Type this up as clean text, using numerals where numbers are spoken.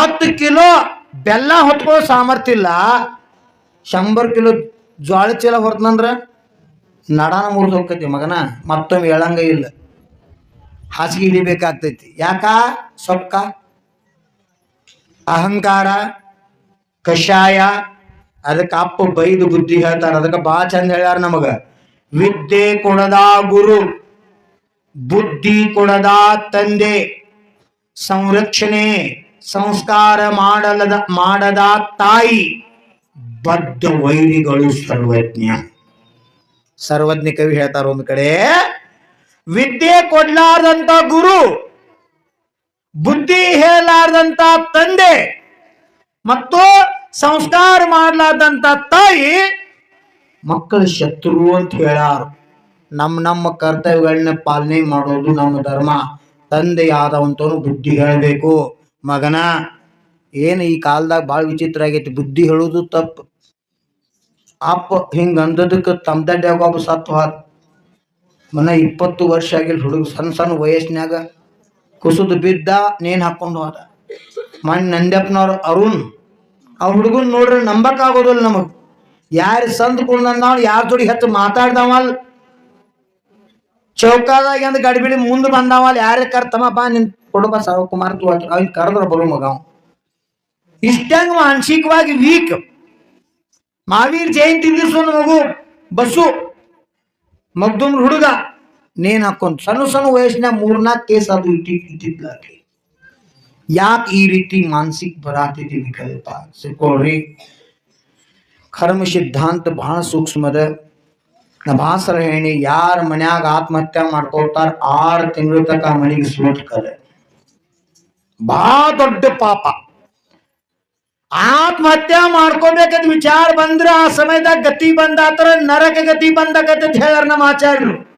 10 kilo ಬೆಲ್ಲ ಹೊತ್ಕೊಳ್ಳೋ ಸಾಮರ್ಥ್ಯ ಇಲ್ಲ, 100 ಕಿಲೋ ಜ್ವಾಳ ಚೀಲ ಹೊರ್ತನಂದ್ರ ನಡಾನ ಮುರಿದು ಹೋಗ್ತೈತಿ ಮಗನ, ಮತ್ತೊಮ್ಮೆ ಹೇಳಂಗ ಇಲ್ಲ, ಹಾಸಿಗೆ ಹಿಡಿಬೇಕಾಗ್ತೈತಿ. ಯಾಕ? ಸೊಕ್ಕ, ಅಹಂಕಾರ, ಕಷಾಯ. ಅದಕ್ಕೆ ಅಪ್ಪ ಬೈದು ಬುದ್ಧಿ ಹೇಳ್ತಾರ. ಅದಕ್ಕೆ ಬಹಳ ಚಂದ ಹೇಳ್ಯಾರ ನಮಗ, ವಿದ್ಯೆ ಕೊಡದ ಗುರು, ಬುದ್ಧಿ ಕೊಡದ ತಂದೆ, ಸಂರಕ್ಷಣೆ ಸಂಸ್ಕಾರ ಮಾಡದ ತಾಯಿ, ಬದ್ಧ ವೈರಿಗಳು ಸರ್ವಜ್ಞ. ಸರ್ವಜ್ಞ ಕವಿ ಹೇಳ್ತಾರ ಒಂದು ಕಡೆ, ವಿದ್ಯೆ ಕೊಡ್ಲಾರ್ದಂತ ಗುರು, ಬುದ್ಧಿ ಹೇಳಲಾರ್ದಂತ ತಂದೆ ಮತ್ತು ಸಂಸ್ಕಾರ ಮಾಡಲಾರ್ದಂತ ತಾಯಿ ಮಕ್ಕಳ ಶತ್ರು ಅಂತ ಹೇಳ್ಯಾರ. ನಮ್ಮ ಕರ್ತವ್ಯಗಳನ್ನ ಪಾಲನೆ ಮಾಡೋದು ನಮ್ಮ ಧರ್ಮ. ತಂದೆಯಾದವಂತವನು ಬುದ್ಧಿ ಹೇಳಬೇಕು. ಮಗನ, ಏನು ಈ ಕಾಲದಾಗ ಭಾಳ ವಿಚಿತ್ರ ಆಗೈತಿ, ಬುದ್ಧಿ ಹೇಳುದು ತಪ್ಪು. ಅಪ್ಪ ಹಿಂಗ ಅಂದದಕ್ಕೆ ತಮ್ದಡ್ಯಾಗ ಒಬ್ಬ ಸತ್ತು ಹೋದ. ಮನ 20 ವರ್ಷ ಆಗಿಲ್ಲ ಹುಡುಗ, ಸಣ್ಣ ವಯಸ್ಸಿನಾಗ ಕುಸುದು ಬಿದ್ದ, ನೇನ್ ಹಾಕೊಂಡು ಹೋದ. ಮನ್ ನಂದ್ಯಪ್ಪನವ್ರ ಅರುಣ್, ಆ ಹುಡುಗನ್ ನೋಡ್ರಿ ನಂಬಕ್ ಆಗೋದಿಲ್ಲ ನಮಗ್. ಯಾರು ಸಂದ್ ಕುಳ್ದ ಯಾರ ಜೋಡಿ ಹೆಚ್ಚು ಮಾತಾಡ್ದವಲ್, ಚೌಕಾದಾಗ ಅಂದ್ ಗಡಿಬಿಡಿ ಮುಂದೆ ಬಂದವಲ್, ಯಾರ ಕರ್ತಮ್ಮ ಬಾ ನಿನ್ ಕೊಡುಬ ಸಾವಕುಮಾರ್ ಅವ್ನ ಕರೆದ್ರ ಬರು ಮಗ. ಇಷ್ಟಂಗ ಮಾನಸಿಕವಾಗಿ ವೀಕ್. ಮಹಾವೀರ್ ಜಯಂತಿ ದಿವಸ ಒಂದು ಮಗು ಬಸ್ಸು ಮಗ್ದುಮ್ ಹುಡುಗ ನೇನ್ ಹಾಕೊಂಡ್ ಸಣ್ಣ ವಯಸ್ಸಿನ 3-4 ಕೇಸ್ ಅದು ಇಟ್ಟಿದ್ಲ. ಯಾಕೆ ಈ ರೀತಿ ಮಾನಸಿಕ ಬರಾತೈತಿ ವಿಕಲ್ಪ ಸಿಕ್ಕೋಳ್ರಿ. ಕರ್ಮ ಸಿದ್ಧಾಂತ ಬಹಳ ಸೂಕ್ಷ್ಮದ. ನಭಾಸರ ಹೇಳಿ, ಯಾರ ಮನ್ಯಾಗ ಆತ್ಮಹತ್ಯೆ ಮಾಡ್ಕೊಳ್ತಾರ 6 ತಿಂಗಳ ತನಕ ಮನೆಗೆ ಸುಟ್ಕದ, ಬಹಳ ದೊಡ್ಡ ಪಾಪ. ಆತ್ಮಹತ್ಯೆ ಮಾಡ್ಕೋಬೇಕಂತ ವಿಚಾರ ಬಂದ್ರ ಆ ಸಮಯದಾಗ ಗತಿ ಬಂದಾತರ ನರಕ ಗತಿ ಬಂದಾಗತ್ತ ಹೇಳ್ಯಾರ ನಮ್ಮ ಆಚಾರ್ಯರು.